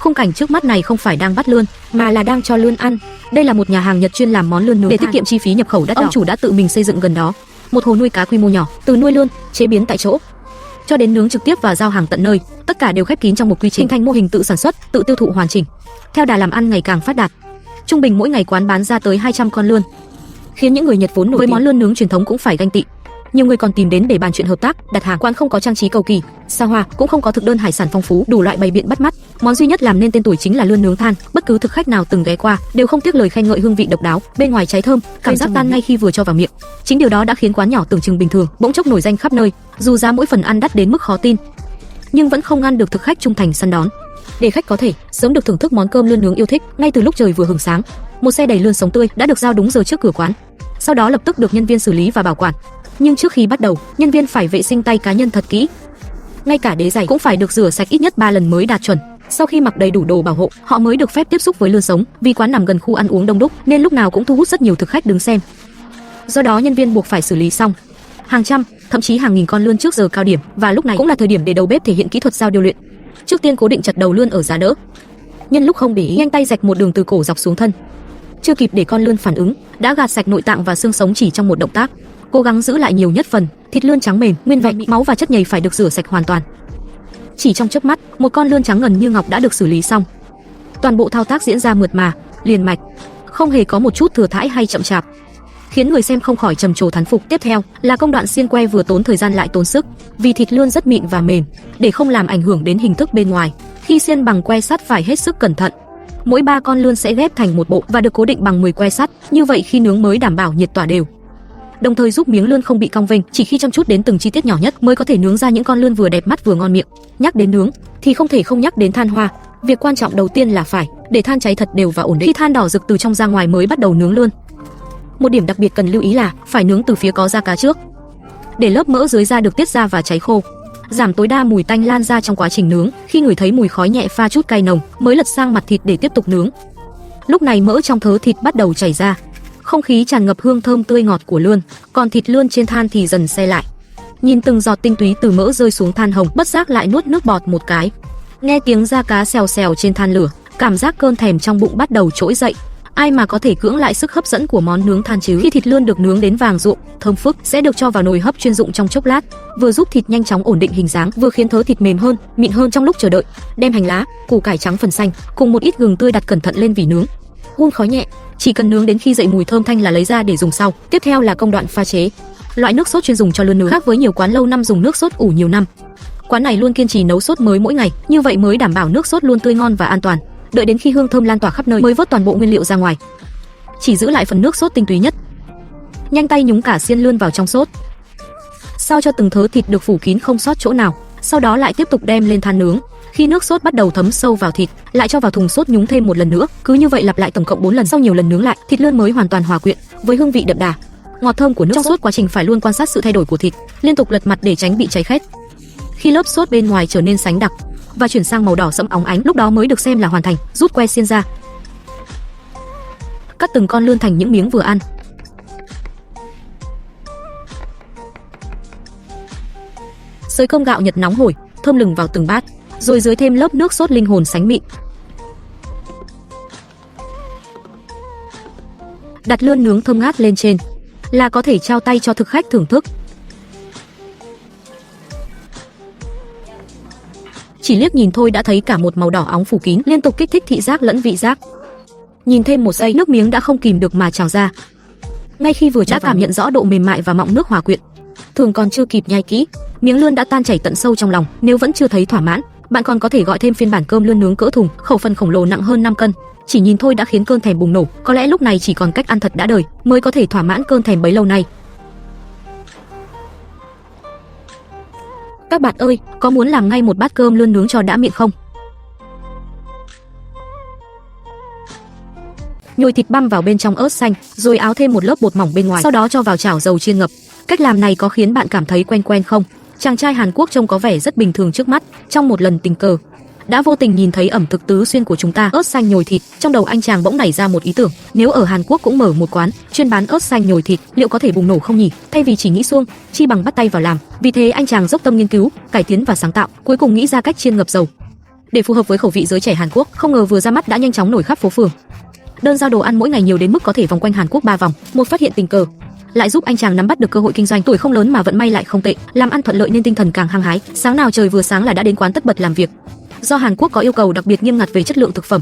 Khung cảnh trước mắt này không phải đang bắt lươn, mà là đang cho lươn ăn. Đây là một nhà hàng Nhật chuyên làm món lươn nướng. Để tiết kiệm chi phí nhập khẩu đắt đỏ, ông chủ đã tự mình xây dựng gần đó một hồ nuôi cá quy mô nhỏ, từ nuôi lươn, chế biến tại chỗ cho đến nướng trực tiếp và giao hàng tận nơi, tất cả đều khép kín trong một quy trình, hình thành mô hình tự sản xuất, tự tiêu thụ hoàn chỉnh. Theo đà làm ăn ngày càng phát đạt, trung bình mỗi ngày quán bán ra tới 200 con lươn, khiến những người Nhật vốn nổi với món lươn nướng truyền thống cũng phải ganh tị. Nhiều người còn tìm đến để bàn chuyện hợp tác, đặt hàng. Quán không có trang trí cầu kỳ, xa hoa, cũng không có thực đơn hải sản phong phú, đủ loại bày biện bắt mắt. Món duy nhất làm nên tên tuổi chính là lươn nướng than. Bất cứ thực khách nào từng ghé qua đều không tiếc lời khen ngợi hương vị độc đáo, bên ngoài cháy thơm, cảm giác tan ngay khi vừa cho vào miệng. Chính điều đó đã khiến quán nhỏ tưởng chừng bình thường bỗng chốc nổi danh khắp nơi. Dù giá mỗi phần ăn đắt đến mức khó tin, nhưng vẫn không ngăn được thực khách trung thành săn đón. Để khách có thể sớm được thưởng thức món cơm lươn nướng yêu thích, ngay từ lúc trời vừa hửng sáng, một xe đầy lươn sống tươi đã được giao đúng giờ trước cửa quán. Sau đó lập tức được nhân viên xử lý và bảo quản. Nhưng trước khi bắt đầu, nhân viên phải vệ sinh tay cá nhân thật kỹ. Ngay cả đế giày cũng phải được rửa sạch ít nhất 3 lần mới đạt chuẩn. Sau khi mặc đầy đủ đồ bảo hộ, họ mới được phép tiếp xúc với lươn sống. Vì quán nằm gần khu ăn uống đông đúc nên lúc nào cũng thu hút rất nhiều thực khách đứng xem. Do đó nhân viên buộc phải xử lý xong hàng trăm, thậm chí hàng nghìn con lươn trước giờ cao điểm, và lúc này cũng là thời điểm để đầu bếp thể hiện kỹ thuật dao điêu luyện. Trước tiên cố định chặt đầu lươn ở giá đỡ. Nhân lúc không để ý, nhanh tay rạch một đường từ cổ dọc xuống thân. Chưa kịp để con lươn phản ứng, đã gạt sạch nội tạng và xương sống chỉ trong một động tác. Cố gắng giữ lại nhiều nhất phần thịt lươn trắng mềm, nguyên vẹn, máu và chất nhầy phải được rửa sạch hoàn toàn. Chỉ trong chớp mắt, một con lươn trắng ngần như ngọc đã được xử lý xong. Toàn bộ thao tác diễn ra mượt mà, liền mạch, không hề có một chút thừa thãi hay chậm chạp, khiến người xem không khỏi trầm trồ thán phục. Tiếp theo là công đoạn xiên que, vừa tốn thời gian lại tốn sức, vì thịt lươn rất mịn và mềm. Để không làm ảnh hưởng đến hình thức bên ngoài, khi xiên bằng que sắt phải hết sức cẩn thận. Mỗi 3 con lươn sẽ ghép thành một bộ và được cố định bằng 10 que sắt, như vậy khi nướng mới đảm bảo nhiệt tỏa đều, đồng thời giúp miếng lươn không bị cong vênh. Chỉ khi chăm chút đến từng chi tiết nhỏ nhất mới có thể nướng ra những con lươn vừa đẹp mắt vừa ngon miệng. Nhắc đến nướng thì không thể không nhắc đến than hoa. Việc quan trọng đầu tiên là phải để than cháy thật đều và ổn định. Khi than đỏ rực từ trong ra ngoài mới bắt đầu nướng lươn. Một điểm đặc biệt cần lưu ý là phải nướng từ phía có da cá trước, để lớp mỡ dưới da được tiết ra và cháy khô, giảm tối đa mùi tanh lan ra trong quá trình nướng. Khi ngửi thấy mùi khói nhẹ pha chút cay nồng, mới lật sang mặt thịt để tiếp tục nướng. Lúc này mỡ trong thớ thịt bắt đầu chảy ra, không khí tràn ngập hương thơm tươi ngọt của lươn, còn thịt lươn trên than thì dần se lại. Nhìn từng giọt tinh túy từ mỡ rơi xuống than hồng, bất giác lại nuốt nước bọt một cái. Nghe tiếng da cá xèo xèo trên than lửa, cảm giác cơn thèm trong bụng bắt đầu trỗi dậy. Ai mà có thể cưỡng lại sức hấp dẫn của món nướng than chứ? Khi thịt lươn được nướng đến vàng rụm, thơm phức, sẽ được cho vào nồi hấp chuyên dụng trong chốc lát, vừa giúp thịt nhanh chóng ổn định hình dáng, vừa khiến thớ thịt mềm hơn, mịn hơn trong lúc chờ đợi. Đem hành lá, củ cải trắng phần xanh cùng một ít gừng tươi đặt cẩn thận lên vỉ nướng. Hun khói nhẹ, chỉ cần nướng đến khi dậy mùi thơm thanh là lấy ra để dùng sau. Tiếp theo là công đoạn pha chế. Loại nước sốt chuyên dùng cho lươn nướng khác với nhiều quán lâu năm dùng nước sốt ủ nhiều năm. Quán này luôn kiên trì nấu sốt mới mỗi ngày, như vậy mới đảm bảo nước sốt luôn tươi ngon và an toàn. Đợi đến khi hương thơm lan tỏa khắp nơi mới vớt toàn bộ nguyên liệu ra ngoài, chỉ giữ lại phần nước sốt tinh túy nhất. Nhanh tay nhúng cả xiên lươn vào trong sốt, sao cho từng thớ thịt được phủ kín không sót chỗ nào. Sau đó lại tiếp tục đem lên than nướng. Khi nước sốt bắt đầu thấm sâu vào thịt, lại cho vào thùng sốt nhúng thêm một lần nữa. Cứ như vậy lặp lại tổng cộng 4 lần. Sau nhiều lần nướng lại, thịt lươn mới hoàn toàn hòa quyện với hương vị đậm đà, ngọt thơm của nước. Trong suốt quá trình phải luôn quan sát sự thay đổi của thịt, liên tục lật mặt để tránh bị cháy khét. Khi lớp sốt bên ngoài trở nên sánh đặc và chuyển sang màu đỏ sẫm óng ánh, lúc đó mới được xem là hoàn thành. Rút que xiên ra, cắt từng con lươn thành những miếng vừa ăn. Xới cơm gạo Nhật nóng hổi, thơm lừng vào từng bát, rồi dưới thêm lớp nước sốt linh hồn sánh mịn. Đặt lươn nướng thơm ngát lên trên là có thể trao tay cho thực khách thưởng thức. Chỉ liếc nhìn thôi đã thấy cả một màu đỏ óng phủ kín, liên tục kích thích thị giác lẫn vị giác. Nhìn thêm một giây, nước miếng đã không kìm được mà trào ra. Ngay khi vừa đã cảm nhận rõ độ mềm mại và mọng nước hòa quyện. Thường còn chưa kịp nhai kỹ, miếng lươn đã tan chảy tận sâu trong lòng. Nếu vẫn chưa thấy thỏa mãn, bạn còn có thể gọi thêm phiên bản cơm lươn nướng cỡ thùng, khẩu phần khổng lồ nặng hơn 5 cân. Chỉ nhìn thôi đã khiến cơn thèm bùng nổ. Có lẽ lúc này chỉ còn cách ăn thật đã đời mới có thể thỏa mãn cơn thèm bấy lâu nay. Các bạn ơi, có muốn làm ngay một bát cơm lươn nướng cho đã miệng không? Nhồi thịt băm vào bên trong ớt xanh, rồi áo thêm một lớp bột mỏng bên ngoài, sau đó cho vào chảo dầu chiên ngập. Cách làm này có khiến bạn cảm thấy quen quen không? Chàng trai Hàn Quốc trông có vẻ rất bình thường trước mắt, trong một lần tình cờ đã vô tình nhìn thấy ẩm thực tứ xuyên của chúng ta, ớt xanh nhồi thịt. Trong đầu anh chàng bỗng nảy ra một ý tưởng, nếu ở Hàn Quốc cũng mở một quán chuyên bán ớt xanh nhồi thịt, liệu có thể bùng nổ không nhỉ? Thay vì chỉ nghĩ suông, chi bằng bắt tay vào làm. Vì thế anh chàng dốc tâm nghiên cứu, cải tiến và sáng tạo, cuối cùng nghĩ ra cách chiên ngập dầu. Để phù hợp với khẩu vị giới trẻ Hàn Quốc, không ngờ vừa ra mắt đã nhanh chóng nổi khắp phố phường. Đơn giao đồ ăn mỗi ngày nhiều đến mức có thể vòng quanh Hàn Quốc 3 vòng. Một phát hiện tình cờ lại giúp anh chàng nắm bắt được cơ hội kinh doanh. Tuổi không lớn mà vận may lại không tệ, làm ăn thuận lợi nên tinh thần càng hăng hái. Sáng nào trời vừa sáng là đã đến quán tất bật làm việc. Do Hàn Quốc có yêu cầu đặc biệt nghiêm ngặt về chất lượng thực phẩm,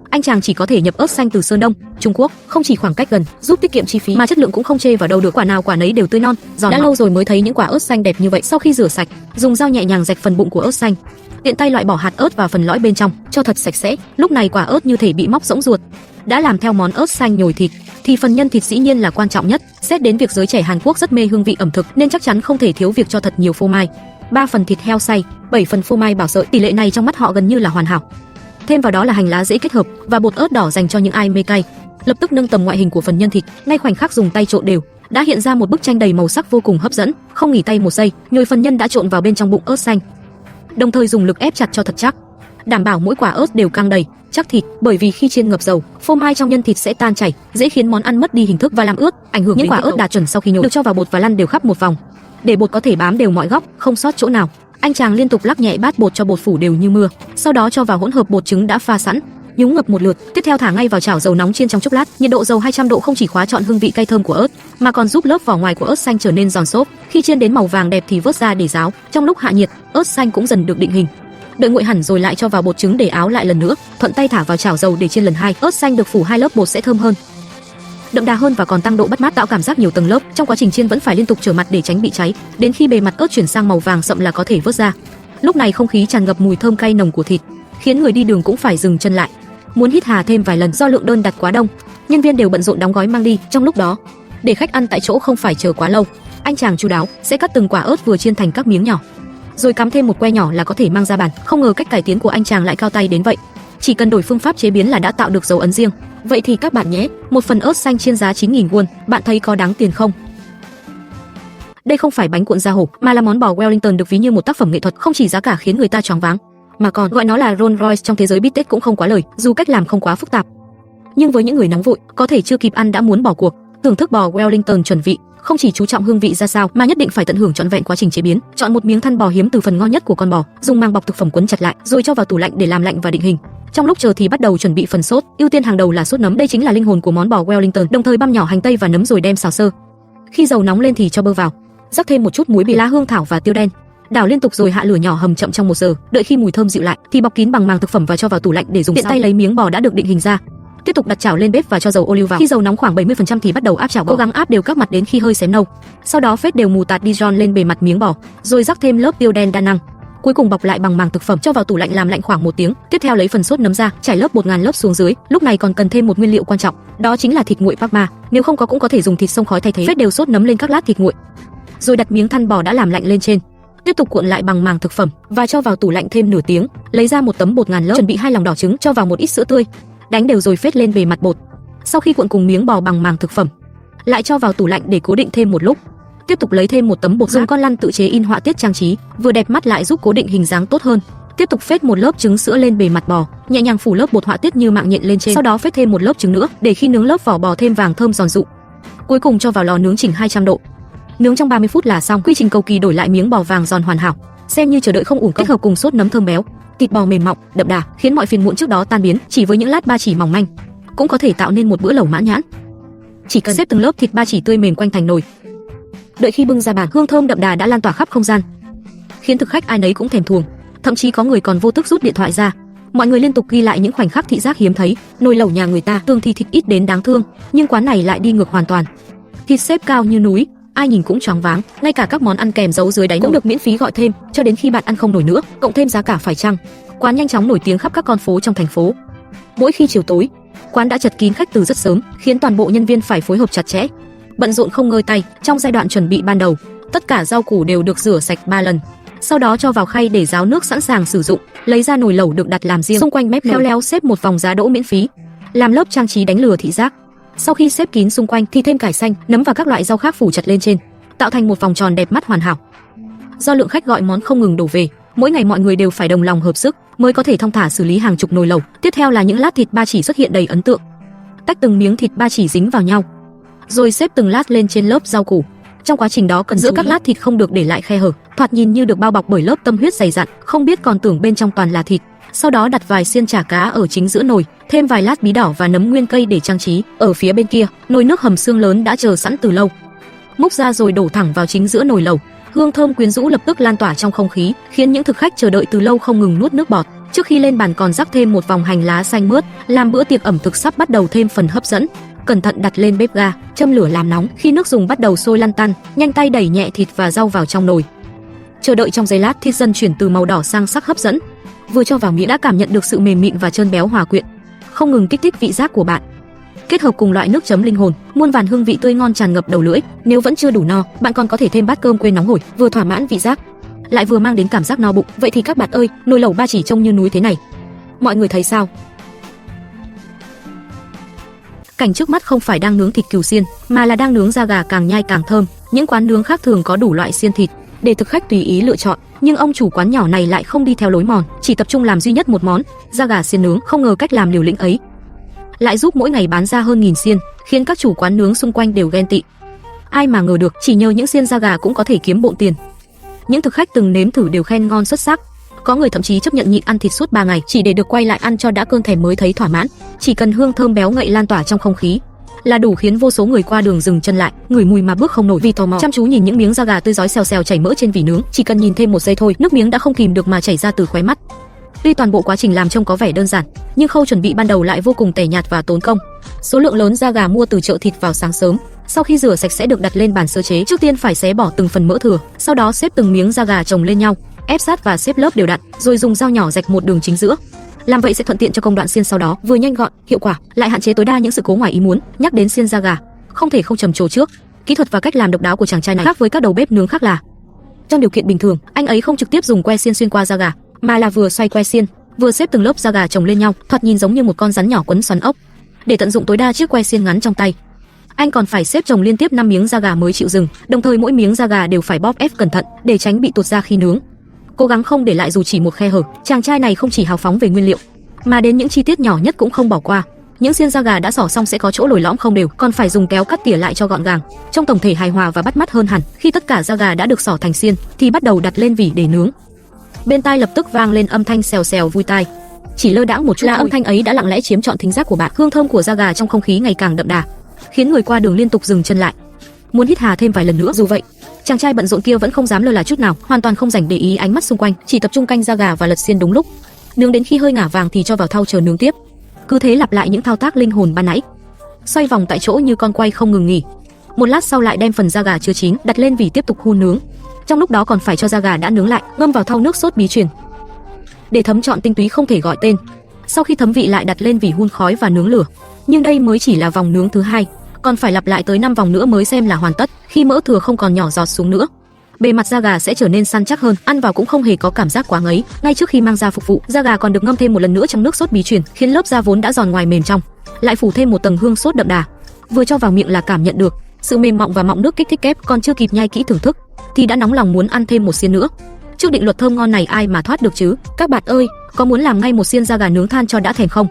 anh chàng chỉ có thể nhập ớt xanh từ Sơn Đông, Trung Quốc. Không chỉ khoảng cách gần giúp tiết kiệm chi phí mà chất lượng cũng không chê vào đâu được, quả nào quả nấy đều tươi non, giòn. Đã lâu rồi mới thấy những quả ớt xanh đẹp như vậy. Sau khi rửa sạch, dùng dao nhẹ nhàng rạch phần bụng của ớt xanh, tiện tay loại bỏ hạt ớt và phần lõi bên trong, cho thật sạch sẽ. Lúc này quả ớt như thể bị móc rỗng ruột. Đã làm theo món ớt xanh nhồi thịt, thì phần nhân thịt dĩ nhiên là quan trọng nhất. Xét đến việc giới trẻ Hàn Quốc rất mê hương vị ẩm thực nên chắc chắn không thể thiếu việc cho thật nhiều phô mai. 3 phần thịt heo xay, 7 phần phô mai bảo sợi, tỷ lệ này trong mắt họ gần như là hoàn hảo. Thêm vào đó là hành lá dễ kết hợp và bột ớt đỏ dành cho những ai mê cay. Lập tức nâng tầm ngoại hình của phần nhân thịt, ngay khoảnh khắc dùng tay trộn đều, đã hiện ra một bức tranh đầy màu sắc vô cùng hấp dẫn. Không nghỉ tay một giây, nhồi phần nhân đã trộn vào bên trong bụng ớt xanh, đồng thời dùng lực ép chặt cho thật chắc, đảm bảo mỗi quả ớt đều căng đầy, chắc thịt. Bởi vì khi chiên ngập dầu, phô mai trong nhân thịt sẽ tan chảy, dễ khiến món ăn mất đi hình thức và làm ướt, ảnh hưởng. Những quả ớt đạt chuẩn sau khi nhồi được cho vào bột và lăn đều khắp một vòng, để bột có thể bám đều mọi góc, không sót chỗ nào. Anh chàng liên tục lắc nhẹ bát bột cho bột phủ đều như mưa, sau đó cho vào hỗn hợp bột trứng đã pha sẵn, nhúng ngập một lượt. Tiếp theo thả ngay vào chảo dầu nóng chiên trong chốc lát. Nhiệt độ dầu 200 độ không chỉ khóa trọn hương vị cay thơm của ớt, mà còn giúp lớp vỏ ngoài của ớt xanh trở nên giòn xốp. Khi chiên đến màu vàng đẹp thì vớt ra để ráo. Trong lúc hạ nhiệt, ớt xanh cũng dần được định hình. Đợi nguội hẳn rồi lại cho vào bột trứng để áo lại lần nữa, thuận tay thả vào chảo dầu để chiên lần 2. Ớt xanh được phủ 2 lớp bột sẽ thơm hơn, đậm đà hơn và còn tăng độ bắt mát, tạo cảm giác nhiều tầng lớp. Trong quá trình chiên vẫn phải liên tục trở mặt để tránh bị cháy. Đến khi bề mặt ớt chuyển sang màu vàng sậm là có thể vớt ra. Lúc này không khí tràn ngập mùi thơm cay nồng của thịt, khiến người đi đường cũng phải dừng chân lại, muốn hít hà thêm vài lần. Do lượng đơn đặt quá đông, nhân viên đều bận rộn đóng gói mang đi. Trong lúc đó, để khách ăn tại chỗ không phải chờ quá lâu, anh chàng chu đáo sẽ cắt từng quả ớt vừa chiên thành các miếng nhỏ, rồi cắm thêm một que nhỏ là có thể mang ra bàn. Không ngờ cách cải tiến của anh chàng lại cao tay đến vậy. Chỉ cần đổi phương pháp chế biến là đã tạo được dấu ấn riêng. Vậy thì các bạn nhé, một phần ớt xanh chiên giá 9.000 won, bạn thấy có đáng tiền không? Đây không phải bánh cuộn da hổ, mà là món bò Wellington được ví như một tác phẩm nghệ thuật. Không chỉ giá cả khiến người ta choáng váng, mà còn gọi nó là Rolls Royce trong thế giới bít tết cũng không quá lời, dù cách làm không quá phức tạp. Nhưng với những người nóng vội, có thể chưa kịp ăn đã muốn bỏ cuộc, thưởng thức bò Wellington chuẩn vị, không chỉ chú trọng hương vị ra sao mà nhất định phải tận hưởng trọn vẹn quá trình chế biến. Chọn một miếng thăn bò hiếm từ phần ngon nhất của con bò, dùng màng bọc thực phẩm quấn chặt lại, rồi cho vào tủ lạnh để làm lạnh và định hình. Trong lúc chờ thì bắt đầu chuẩn bị phần sốt, ưu tiên hàng đầu là sốt nấm. Đây chính là linh hồn của món bò Wellington. Đồng thời băm nhỏ hành tây và nấm rồi đem xào sơ. Khi dầu nóng lên thì cho bơ vào, rắc thêm một chút muối bì, lá hương thảo và tiêu đen, đảo liên tục rồi hạ lửa nhỏ hầm chậm trong 1 giờ. Đợi khi mùi thơm dịu lại thì bọc kín bằng màng thực phẩm và cho vào tủ lạnh để dùng. Tiện tay lấy miếng bò đã được định hình ra, tiếp tục đặt chảo lên bếp và cho dầu ô liu vào. Khi dầu nóng khoảng 70% thì bắt đầu áp chảo bò, cố gắng áp đều các mặt đến khi hơi xém nâu. Sau đó phết đều mù tạt Dijon lên bề mặt miếng bò, rồi rắc thêm lớp tiêu đen đa năng. Cuối cùng bọc lại bằng màng thực phẩm, cho vào tủ lạnh làm lạnh khoảng 1 tiếng. Tiếp theo lấy phần sốt nấm ra, trải lớp bột ngàn lớp xuống dưới. Lúc này còn cần thêm một nguyên liệu quan trọng, đó chính là thịt nguội Parma. Nếu không có cũng có thể dùng thịt xông khói thay thế. Phết đều sốt nấm lên các lát thịt nguội, rồi đặt miếng thăn bò đã làm lạnh lên trên. Tiếp tục cuộn lại bằng màng thực phẩm và cho vào tủ lạnh thêm nửa tiếng. Lấy ra một tấm bột ngàn lớp, chuẩn bị 2 lòng đỏ trứng, cho vào một ít sữa tươi, đánh đều rồi phết lên bề mặt bột. Sau khi cuộn cùng miếng bò bằng màng thực phẩm, lại cho vào tủ lạnh để cố định thêm một lúc. Tiếp tục lấy thêm một tấm bột, dùng con lăn tự chế in họa tiết trang trí, vừa đẹp mắt lại giúp cố định hình dáng tốt hơn. Tiếp tục phết một lớp trứng sữa lên bề mặt bò, nhẹ nhàng phủ lớp bột họa tiết như mạng nhện lên trên. Sau đó phết thêm một lớp trứng nữa để khi nướng lớp vỏ bò thêm vàng thơm giòn rụm. Cuối cùng cho vào lò nướng chỉnh 200 độ. Nướng trong 30 phút là xong. Quy trình cầu kỳ đổi lại miếng bò vàng giòn hoàn hảo, xem như chờ đợi không uổng công. Kết hợp cùng sốt nấm thơm béo, thịt bò mềm mọng, đậm đà, khiến mọi phiền muộn trước đó tan biến. Chỉ với những lát ba chỉ mỏng manh, cũng có thể tạo nên một bữa lẩu mãn nhãn. Chỉ cần xếp từng lớp thịt ba chỉ tươi mềm quanh thành nồi, đợi khi bưng ra bàn, hương thơm đậm đà đã lan tỏa khắp không gian, khiến thực khách ai nấy cũng thèm thuồng. Thậm chí có người còn vô thức rút điện thoại ra. Mọi người liên tục ghi lại những khoảnh khắc thị giác hiếm thấy. Nồi lẩu nhà người ta tưởng thì thịt ít đến đáng thương, nhưng quán này lại đi ngược hoàn toàn. Thịt xếp cao như núi, ai nhìn cũng choáng váng. Ngay cả các món ăn kèm giấu dưới đáy cũng được miễn phí gọi thêm, cho đến khi bạn ăn không nổi nữa, cộng thêm giá cả phải chăng. Quán nhanh chóng nổi tiếng khắp các con phố trong thành phố. Mỗi khi chiều tối, quán đã chật kín khách từ rất sớm, khiến toàn bộ nhân viên phải phối hợp chặt chẽ, bận rộn không ngơi tay. Trong giai đoạn chuẩn bị ban đầu, tất cả rau củ đều được rửa sạch 3 lần, sau đó cho vào khay để ráo nước sẵn sàng sử dụng. Lấy ra nồi lẩu được đặt làm riêng, xung quanh mép khéo léo xếp một vòng giá đỗ miễn phí, làm lớp trang trí đánh lừa thị giác. Sau khi xếp kín xung quanh thì thêm cải xanh, nấm và các loại rau khác phủ chặt lên trên, tạo thành một vòng tròn đẹp mắt hoàn hảo. Do lượng khách gọi món không ngừng đổ về, mỗi ngày mọi người đều phải đồng lòng hợp sức mới có thể thong thả xử lý hàng chục nồi lẩu. Tiếp theo là những lát thịt ba chỉ xuất hiện đầy ấn tượng, tách từng miếng thịt ba chỉ dính vào nhau, rồi xếp từng lát lên trên lớp rau củ. Trong quá trình đó cần giữa các lát thịt không được để lại khe hở, thoạt nhìn như được bao bọc bởi lớp tâm huyết dày dặn, không biết còn tưởng bên trong toàn là thịt. Sau đó đặt vài xiên chả cá ở chính giữa nồi, thêm vài lát bí đỏ và nấm nguyên cây để trang trí. Ở phía bên kia, nồi nước hầm xương lớn đã chờ sẵn từ lâu. Múc ra rồi đổ thẳng vào chính giữa nồi lẩu. Hương thơm quyến rũ lập tức lan tỏa trong không khí, khiến những thực khách chờ đợi từ lâu không ngừng nuốt nước bọt. Trước khi lên bàn còn rắc thêm một vòng hành lá xanh mướt, làm bữa tiệc ẩm thực sắp bắt đầu thêm phần hấp dẫn. Cẩn thận đặt lên bếp ga, châm lửa làm nóng. Khi nước dùng bắt đầu sôi lăn tăn, nhanh tay đẩy nhẹ thịt và rau vào trong nồi. Chờ đợi trong giây lát, thịt dần chuyển từ màu đỏ sang sắc hấp dẫn. Vừa cho vào miệng đã cảm nhận được sự mềm mịn và trơn béo hòa quyện, không ngừng kích thích vị giác của bạn. Kết hợp cùng loại nước chấm linh hồn, muôn vàn hương vị tươi ngon tràn ngập đầu lưỡi. Nếu vẫn chưa đủ no, bạn còn có thể thêm bát cơm quê nóng hổi, vừa thỏa mãn vị giác, lại vừa mang đến cảm giác no bụng. Vậy thì các bạn ơi, nồi lẩu ba chỉ trông như núi thế này, mọi người thấy sao? Cảnh trước mắt không phải đang nướng thịt cừu xiên, mà là đang nướng da gà càng nhai càng thơm. Những quán nướng khác thường có đủ loại xiên thịt để thực khách tùy ý lựa chọn, nhưng ông chủ quán nhỏ này lại không đi theo lối mòn, chỉ tập trung làm duy nhất một món, da gà xiên nướng. Không ngờ cách làm liều lĩnh ấy lại giúp mỗi ngày bán ra hơn 1000 xiên, khiến các chủ quán nướng xung quanh đều ghen tị. Ai mà ngờ được, chỉ nhờ những xiên da gà cũng có thể kiếm bộn tiền. Những thực khách từng nếm thử đều khen ngon xuất sắc. Có người thậm chí chấp nhận nhịn ăn thịt suốt 3 ngày chỉ để được quay lại ăn cho đã cơn thèm mới thấy thỏa mãn. Chỉ cần hương thơm béo ngậy lan tỏa trong không khí là đủ khiến vô số người qua đường dừng chân lại, ngửi mùi mà bước không nổi vì tò mò, chăm chú nhìn những miếng da gà tươi rói xèo xèo chảy mỡ trên vỉ nướng. Chỉ cần nhìn thêm một giây thôi, nước miếng đã không kìm được mà chảy ra từ khóe mắt. Tuy toàn bộ quá trình làm trông có vẻ đơn giản, nhưng khâu chuẩn bị ban đầu lại vô cùng tẻ nhạt và tốn công. Số lượng lớn da gà mua từ chợ thịt vào sáng sớm, sau khi rửa sạch sẽ được đặt lên bàn sơ chế. Trước tiên phải xé bỏ từng phần mỡ thừa, sau đó xếp từng miếng da gà chồng lên nhau, ép sát và xếp lớp đều đặn, rồi dùng dao nhỏ rạch một đường chính giữa. Làm vậy sẽ thuận tiện cho công đoạn xiên sau đó, vừa nhanh gọn, hiệu quả, lại hạn chế tối đa những sự cố ngoài ý muốn. Nhắc đến xiên da gà, không thể không trầm trồ trước kỹ thuật và cách làm độc đáo của chàng trai này. Khác với các đầu bếp nướng khác là, trong điều kiện bình thường, anh ấy không trực tiếp dùng que xiên xuyên qua da gà, mà là vừa xoay que xiên, vừa xếp từng lớp da gà chồng lên nhau, thoạt nhìn giống như một con rắn nhỏ quấn xoắn ốc. Để tận dụng tối đa chiếc que xiên ngắn trong tay, anh còn phải xếp chồng liên tiếp 5 miếng da gà mới chịu dừng, đồng thời mỗi miếng da gà đều phải bóp ép cẩn thận để tránh bị tuột ra khi nướng. Cố gắng không để lại dù chỉ một khe hở. Chàng trai này không chỉ hào phóng về nguyên liệu, mà đến những chi tiết nhỏ nhất cũng không bỏ qua. Những xiên da gà đã xỏ xong sẽ có chỗ lồi lõm không đều, còn phải dùng kéo cắt tỉa lại cho gọn gàng, trông tổng thể hài hòa và bắt mắt hơn hẳn. Khi tất cả da gà đã được xỏ thành xiên, thì bắt đầu đặt lên vỉ để nướng. Bên tai lập tức vang lên âm thanh xèo xèo vui tai. Chỉ lơ đãng một chút là âm thanh ấy đã lặng lẽ chiếm trọn thính giác của bạn. Hương thơm của da gà trong không khí ngày càng đậm đà, khiến người qua đường liên tục dừng chân lại, muốn hít hà thêm vài lần nữa. Dù vậy, chàng trai bận rộn kia vẫn không dám lơ là chút nào, hoàn toàn không dành để ý ánh mắt xung quanh, chỉ tập trung canh da gà và lật xiên đúng lúc. Nướng đến khi hơi ngả vàng thì cho vào thau chờ nướng tiếp. Cứ thế lặp lại những thao tác linh hồn ban nãy, xoay vòng tại chỗ như con quay không ngừng nghỉ. Một lát sau lại đem phần da gà chưa chín đặt lên vỉ tiếp tục hun nướng. Trong lúc đó còn phải cho da gà đã nướng lại ngâm vào thau nước sốt bí truyền để thấm trọn tinh túy không thể gọi tên. Sau khi thấm vị lại đặt lên vỉ hun khói và nướng lửa. Nhưng đây mới chỉ là vòng nướng thứ 2, còn phải lặp lại tới 5 vòng nữa mới xem là hoàn tất. Khi mỡ thừa không còn nhỏ giọt xuống nữa, bề mặt da gà sẽ trở nên săn chắc hơn, ăn vào cũng không hề có cảm giác quá ngấy. Ngay trước khi mang ra phục vụ, da gà còn được ngâm thêm một lần nữa trong nước sốt bí truyền, khiến lớp da vốn đã giòn ngoài mềm trong lại phủ thêm một tầng hương sốt đậm đà. Vừa cho vào miệng là cảm nhận được sự mềm mọng và mọng nước kích thích kép, còn chưa kịp nhai kỹ thưởng thức thì đã nóng lòng muốn ăn thêm một xiên nữa. Trước định luật thơm ngon này ai mà thoát được chứ? Các bạn ơi, có muốn làm ngay một xiên da gà nướng than cho đã thèm không?